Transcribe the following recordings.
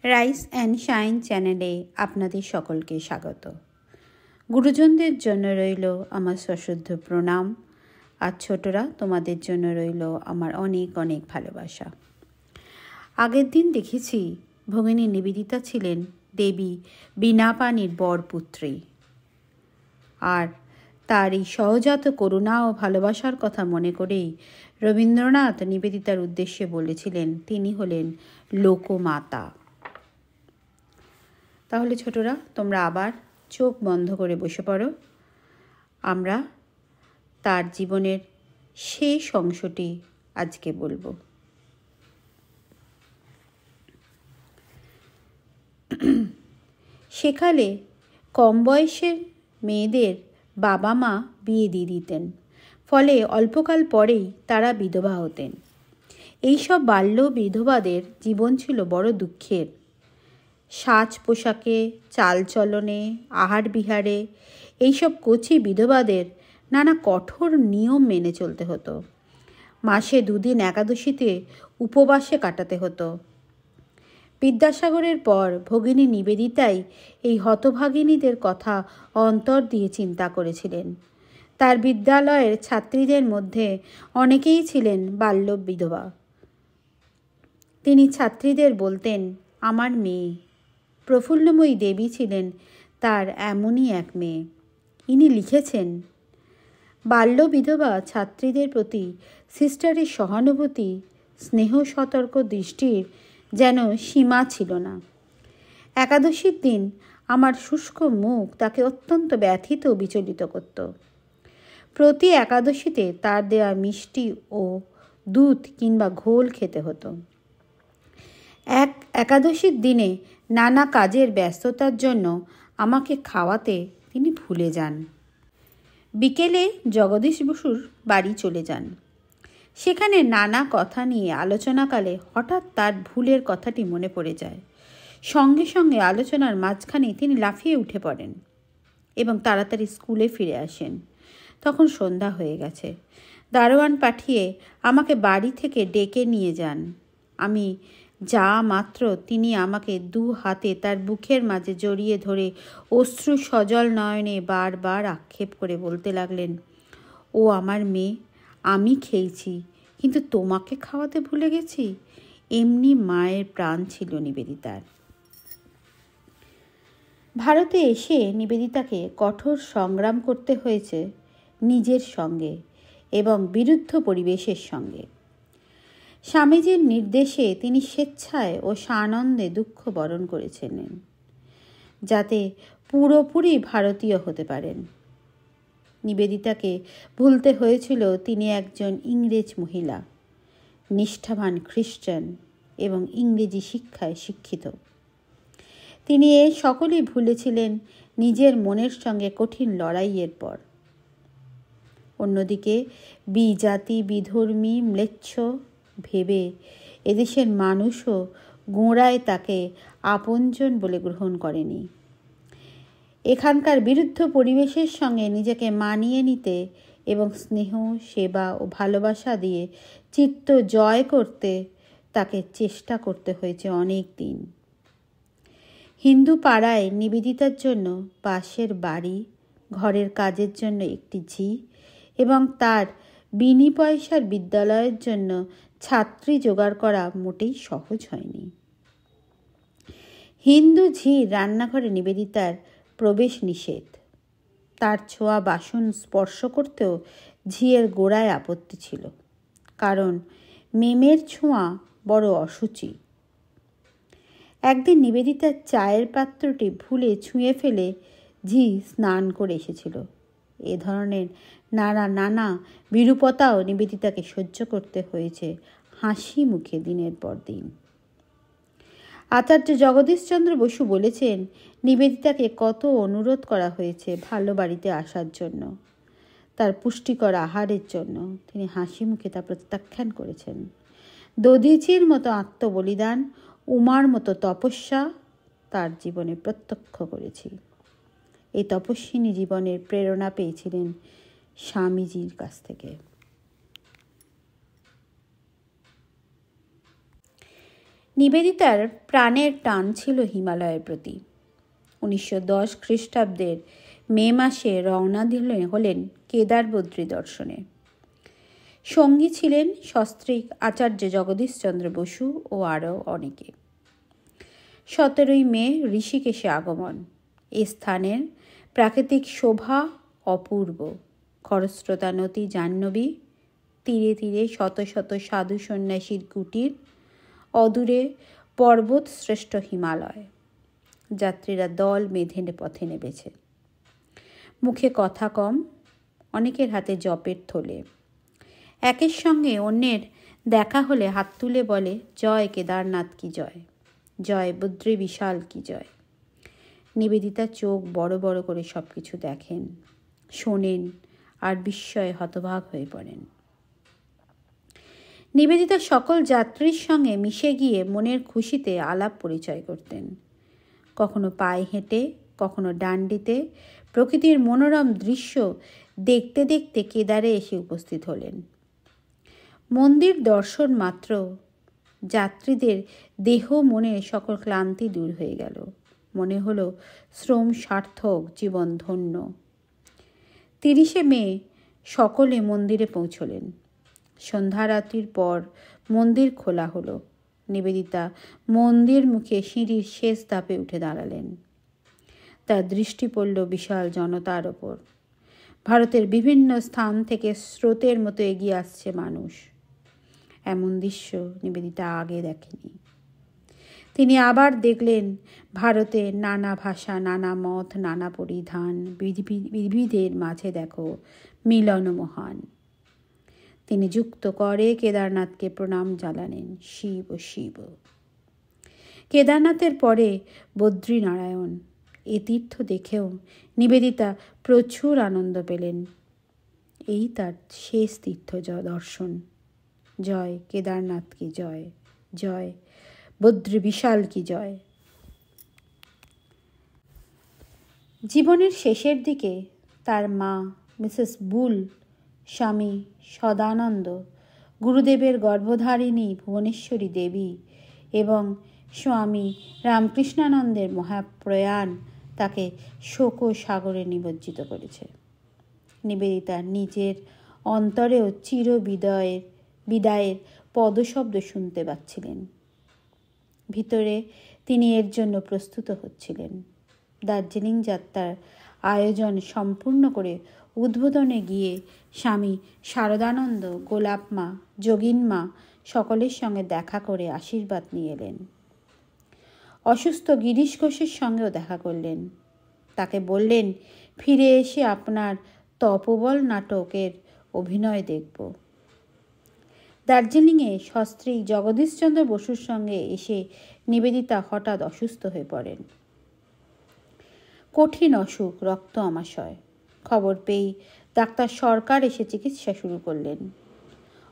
Rice and shine চ্যানেলে আপনাদের সকলকে স্বাগত। গুরুজনদের জন্য রইল আমার সশ্রদ্ধ প্রণাম, আর ছোটরা তোমাদের জন্য রইল আমার অনেক অনেক ভালোবাসা। আগের দিন দেখেছি ভগিনী নিবেদিতা ছিলেন দেবী বীণাপাণির বরপুত্রী, আর তার এই সহজাত করুণা ও ভালোবাসার কথা মনে করেই রবীন্দ্রনাথ নিবেদিতার উদ্দেশ্যে বলেছিলেন তিনি হলেন লোকমাতা। তাহলে ছোটরা, তোমরা আবার চোখ বন্ধ করে বসে পড়ো। আমরা তার জীবনের শেষ অংশটি আজকে বলবো। সেকালে কম বয়সের মেয়েদের বাবা মা বিয়ে দিয়ে দিতেন, ফলে অল্পকাল পরেই তারা বিধবা হতেন। এইসব বাল্য বিধবাদের জীবন ছিল বড় দুঃখের। সাজ পোশাকে, চালচলনে, আহার বিহারে এইসব কচি বিধবাদের নানা কঠোর নিয়ম মেনে চলতে হতো। মাসে 2 দিন একাদশীতে উপবাসে কাটাতে হতো। বিদ্যাসাগরের পর ভগিনী নিবেদিতাই এই হতভাগিনীদের কথা অন্তর দিয়ে চিন্তা করেছিলেন। তার বিদ্যালয়ের ছাত্রীদের মধ্যে অনেকেই ছিলেন বাল্য বিধবা। তিনি ছাত্রীদের বলতেন, আমার মেয়ে। প্রফুল্লময়ী দেবী ছিলেন তার এমনই এক মেয়ে। ইনি লিখেছেন, বাল্য বিধবা ছাত্রীদের প্রতি সিস্টারের সহানুভূতি, স্নেহ সতর্ক দৃষ্টির যেন সীমা ছিল না। একাদশীর দিন আমার শুষ্ক মুখ তাকে অত্যন্ত ব্যথিত ও বিচলিত করত। প্রতি একাদশীতে তার দেওয়া মিষ্টি ও দুধ কিংবা ঘোল খেতে হতো। একাদশীর দিনে নানা কাজের ব্যস্ততার জন্য আমাকে খাওয়াতে তিনি ভুলে যান। বিকেলে জগদীশ বসুর বাড়ি চলে যান। সেখানে নানা কথা নিয়ে আলোচনাকালে হঠাৎ তার ভুলের কথাটি মনে পড়ে যায়। সঙ্গে সঙ্গে আলোচনার মাঝখানে তিনি লাফিয়ে উঠে পড়েন এবং তাড়াতাড়ি স্কুলে ফিরে আসেন। তখন সন্ধ্যা হয়ে গেছে। দারোয়ান পাঠিয়ে আমাকে বাড়ি থেকে ডেকে নিয়ে যান। আমি যা মাত্র তিনি আমাকে 2 হাতে তার বুকের মাঝে জড়িয়ে ধরে অশ্রু সজল নয়নে বারবার আক্ষেপ করে বলতে লাগলেন, ও আমার মেয়ে, আমি খেয়েছি কিন্তু তোমাকে খাওয়াতে ভুলে গেছি। এমনি মায়ের প্রাণ ছিল নিবেদিতার। ভারতে এসে নিবেদিতাকে কঠোর সংগ্রাম করতে হয়েছে নিজের সঙ্গে এবং বিরুদ্ধ পরিবেশের সঙ্গে। স্বামীজির নির্দেশে তিনি স্বেচ্ছায় ও সানন্দে দুঃখ বরণ করেছিলেন, যাতে পুরোপুরি ভারতীয় হতে পারেন। নিবেদিতাকে ভুলতে হয়েছিল তিনি একজন ইংরেজ মহিলা, নিষ্ঠাবান খ্রিস্টান এবং ইংরেজি শিক্ষায় শিক্ষিত। তিনি এ সকলেই ভুলেছিলেন নিজের মনের সঙ্গে কঠিন লড়াইয়ের পর। অন্যদিকে বিজাতি, বিধর্মী, ম্লেচ্ছ ভেবে এদেশের মানুষও গোড়ায় তাকে আপনজন বলে গ্রহণ করেনি। এখানকার বিরুদ্ধ পরিবেশের সঙ্গে নিজেকে মানিয়ে নিতে এবং স্নেহ, সেবা ও ভালোবাসা দিয়ে চিত্ত জয় করতে তাকে চেষ্টা করতে হয়েছে অনেক দিন। হিন্দু পাড়ায় নিবেদিতার জন্য পাশের বাড়ি, ঘরের কাজের জন্য একটি ঝি এবং তার বিনি পয়সার বিদ্যালয়ের জন্য ছাত্রী জোগাড় করা মোটেই সহজ হয়নি। হিন্দু ঝির রান্নাঘরে নিবেদিতার প্রবেশ নিষেধ। তার ছোঁয়া বাসন স্পর্শ করতেও ঝিয়ের গোড়ায় আপত্তি ছিল, কারণ মেমের ছোঁয়া বড় অসুচি। একদিন নিবেদিতার চায়ের পাত্রটি ভুলে ছুঁয়ে ফেলে ঝি স্নান করে এসেছিল। এ ধরনের নানা বিরূপতাও নিবেদিতাকে সহ্য করতে হয়েছে হাসি মুখে দিনের পর দিন। আচার্য জগদীশচন্দ্র বসু বলেছেন, নিবেদিতাকে কত অনুরোধ করা হয়েছে ভালো বাড়িতে আসার জন্য, তার পুষ্টিকর আহারের জন্য। তিনি হাসি মুখে তা প্রত্যাখ্যান করেছেন। দধিচির মতো আত্মবলিদান, উমার মতো তপস্যা তার জীবনে প্রত্যক্ষ করেছি। এই তপস্বিনী জীবনের প্রেরণা পেয়েছিলেন স্বামীজির কাছ থেকে। নিবেদিতার প্রাণের টান ছিল হিমালয়ের প্রতি। 1910 খ্রিস্টাব্দের মে মাসে রওনা হলেন কেদার বদ্রী দর্শনে। সঙ্গী ছিলেন সস্ত্রীক আচার্য জগদীশচন্দ্র বসু ও আরও অনেকে। 17 মে ঋষিকেশে আগমন। এ স্থানের প্রাকৃতিক শোভা অপূর্ব। খরস্রোতা নদী জাহ্নবী, তীরে তীরে শত শত সাধু সন্ন্যাসীর কুটির, অদূরে পর্বত শ্রেষ্ঠ হিমালয়। যাত্রীরা দল বেঁধে পথে নেমেছে। মুখে কথা কম, অনেকের হাতে জপের থলে। একের সঙ্গে অন্যের দেখা হলে হাত তুলে বলে, জয় কেদারনাথ কি জয়, জয় বদ্রী বিশাল কি জয়। নিবেদিতা চোখ বড় বড় করে সব কিছু দেখেন, শোনেন আর বিস্ময়ে হতবাক হয়ে পড়েন। নিবেদিতা সকল যাত্রীর সঙ্গে মিশে গিয়ে মনের খুশিতে আলাপ পরিচয় করতেন। কখনো পায়ে হেঁটে, কখনো ডান্ডিতে প্রকৃতির মনোরম দৃশ্য দেখতে দেখতে কেদারে এসে উপস্থিত হলেন। মন্দির দর্শন মাত্র যাত্রীদের দেহ মনের সকল ক্লান্তি দূর হয়ে গেল। মনে হলো শ্রম সার্থক, জীবন ধন্য। 30 মে সকলে মন্দিরে পৌঁছলেন। সন্ধ্যারাত্রির পর মন্দির খোলা হলো। নিবেদিতা মন্দির মুখে সিঁড়ির শেষ ধাপে উঠে দাঁড়ালেন। তার দৃষ্টি পড়ল বিশাল জনতার ওপর। ভারতের বিভিন্ন স্থান থেকে স্রোতের মতো এগিয়ে আসছে মানুষ। এমন দৃশ্য নিবেদিতা আগে দেখেনি। তিনি আবার দেখলেন ভারতে নানা ভাষা, নানা মত, নানা পরিধান, বিবিধের মাঝে দেখো মিলন মহান। তিনি যুক্ত করে কেদারনাথকে প্রণাম জানালেন, শিব শিব। কেদারনাথের পরে বদ্রীনারায়ণ। এ তীর্থ দেখেও নিবেদিতা প্রচুর আনন্দ পেলেন। এই তার শেষ তীর্থ দর্শন। জয় কেদারনাথ কি জয়, জয় বদ্রী বিশাল কি জয়। জীবনের শেষের দিকে তার মা মিসেস বুল, স্বামী সদানন্দ, গুরুদেবের গর্ভধারিণী ভুবনেশ্বরী দেবী এবং স্বামী রামকৃষ্ণানন্দের মহাপ্রয়াণ তাকে শোক সাগরে নিমজ্জিত করেছে। নিবেদিতা নিজের অন্তরেও চির বিদায়ের পদশব্দ শুনতে পাচ্ছিলেন। ভিতরে তিনি এর জন্য প্রস্তুত হচ্ছিলেন। দার্জিলিং যাত্রার আয়োজন সম্পূর্ণ করে উদ্বোধনে গিয়ে স্বামী শারদানন্দ, গোলাপমা, যোগিনমা সকলের সঙ্গে দেখা করে আশীর্বাদ নিয়ে এলেন। অসুস্থ গিরিশ ঘোষের সঙ্গেও দেখা করলেন। তাকে বললেন, ফিরে এসে আপনার তপোবল নাটকের অভিনয় দেখব। দার্জিলিংয়ে সস্ত্রী জগদীশচন্দ্র বসুর সঙ্গে এসে নিবেদিতা হঠাৎ অসুস্থ হয়ে পড়েন। কঠিন অসুখ, রক্ত আমাশয়। খবর পেয়েই ডাক্তার সরকার এসে চিকিৎসা শুরু করলেন।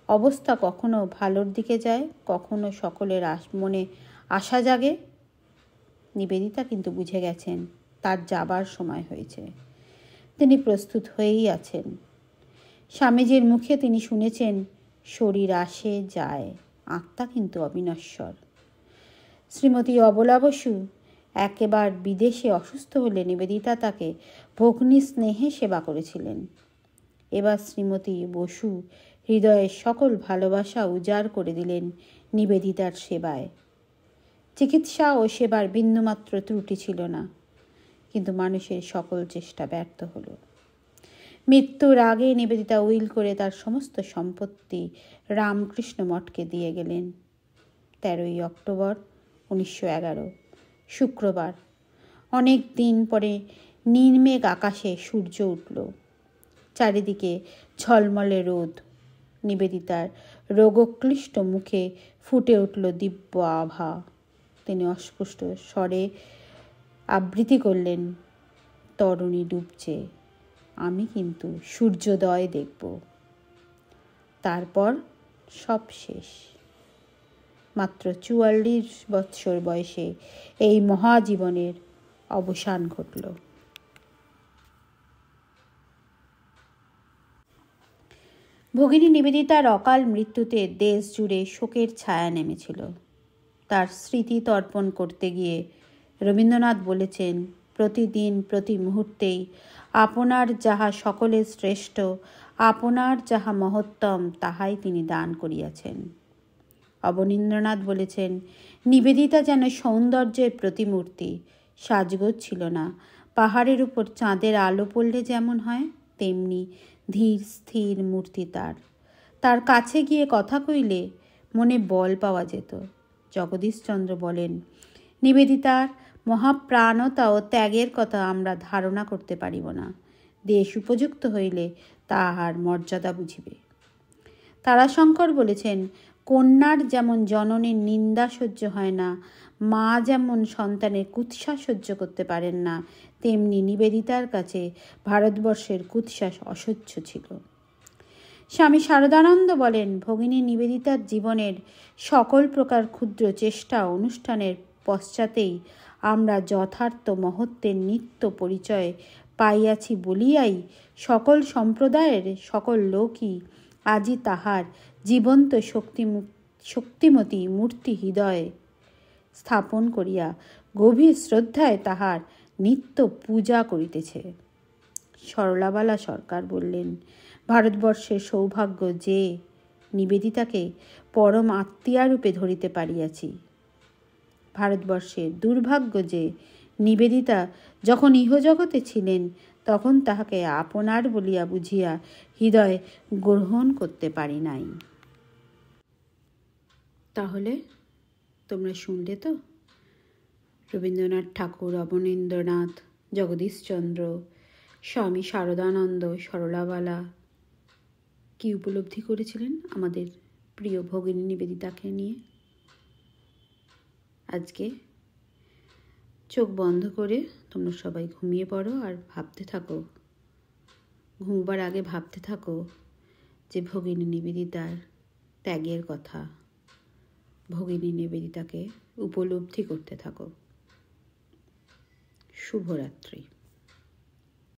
অবস্থা কখনো ভালোর দিকে যায়, কখনো সকলের মনে আশা জাগে। নিবেদিতা কিন্তু বুঝে গেছেন তার যাবার সময় হয়েছে। তিনি প্রস্তুত হয়েই আছেন। স্বামীজির মুখে তিনি শুনেছেন, শরীর আসে যায়, আত্মা কিন্তু অবিনশ্বর। শ্রীমতী অবলা বসু একেবার বিদেশে অসুস্থ হলে নিবেদিতা তাকে ভগ্নী স্নেহে সেবা করেছিলেন। এবার শ্রীমতী বসু হৃদয়ের সকল ভালোবাসা উজাড় করে দিলেন নিবেদিতার সেবায়। চিকিৎসা ও সেবার বিন্দুমাত্র ত্রুটি ছিল না, কিন্তু মানুষের সকল চেষ্টা ব্যর্থ হলো। মৃত্যুর আগে নিবেদিতা উইল করে তার সমস্ত সম্পত্তি রামকৃষ্ণ মঠকে দিয়ে গেলেন। 13 অক্টোবর 1911, শুক্রবার। অনেক দিন পরে নির্মেঘ আকাশে সূর্য উঠল। চারিদিকে ঝলমলে রোদ। নিবেদিতার রোগক্লিষ্ট মুখে ফুটে উঠল দিব্য আভা। তিনি অস্পষ্ট স্বরে আবৃত্তি করলেন, তরুণী ডুবছে, আমি কিন্তু সূর্যোদয় দেখব। তারপর সব শেষ। মাত্র 44 বৎসর বয়সে এই মহাজীবনের অবসান ঘটল। ভগিনী নিবেদিতার অকাল মৃত্যুতে দেশ জুড়ে শোকের ছায়া নেমেছিল। তার স্মৃতি তর্পণ করতে গিয়ে রবীন্দ্রনাথ বলেছেন, প্রতিদিন প্রতি মুহূর্তেই আপনার যাহা সকলের শ্রেষ্ঠ, আপনার যাহা মহত্তম, তাহাই তিনি দান করিয়াছেন। অবনীন্দ্রনাথ বলেছেন, নিবেদিতা যেন সৌন্দর্যের প্রতিমূর্তি, সাজগোজ ছিল না। পাহাড়ের উপর চাঁদের আলো পড়লে যেমন হয়, তেমনি ধীর স্থির মূর্তি তার। তার কাছে গিয়ে কথা কইলে মনে বল পাওয়া যেত। জগদীশচন্দ্র বলেন, নিবেদিতার মহাপ্রাণতা ও ত্যাগের কথা আমরা ধারণা করতে পারিব না। দেশ উপযুক্ত হইলে তাহার মর্যাদা বুঝিবে। তারাশঙ্কর বলেছেন, কন্যার যেমন জননীর নিন্দা সহ্য হয় না, মা যেমন সন্তানের কুৎসা সহ্য করতে পারেন না, তেমনি নিবেদিতার কাছে ভারতবর্ষের কুৎসা অসহ্য ছিল। স্বামী শারদানন্দ বলেন, ভগিনী নিবেদিতার জীবনের সকল প্রকার ক্ষুদ্র চেষ্টা অনুষ্ঠানের পশ্চাতেই আমরা যথার্থ মহত্বের নিত্য পরিচয় পাইয়াছি বলিয়াই সকল সম্প্রদায়ের সকল লোকই আজই তাহার জীবন্ত শক্তিমতী মূর্তি হৃদয়ে স্থাপন করিয়া গভীর শ্রদ্ধায় তাহার নিত্য পূজা করিতেছে। সরলাবালা সরকার বললেন, ভারতবর্ষের সৌভাগ্য যে নিবেদিতাকে পরম আত্মীয়ারূপে ধরিতে পারিয়াছি। ভারতবর্ষের দুর্ভাগ্য যে নিবেদিতা যখন ইহজগতে ছিলেন তখন তাহাকে আপনার বলিয়া বুঝিয়া হৃদয় গ্রহণ করতে পারি নাই। তাহলে তোমরা শুনলে তো রবীন্দ্রনাথ ঠাকুর, অবনীন্দ্রনাথ, জগদীশচন্দ্র, স্বামী শারদানন্দ, সরলাবালা কি উপলব্ধি করেছিলেন আমাদের প্রিয় ভগিনী নিবেদিতাকে নিয়ে। আজকে চোখ বন্ধ করে তোমরা সবাই ঘুমিয়ে পড়ো আর ভাবতে থাকো, ঘুমবার আগে ভাবতে থাকো যে ভগিনী নিবেদিতার ত্যাগের কথা, ভগিনী নিবেদিতাকে উপলব্ধি করতে থাকো। শুভরাত্রি।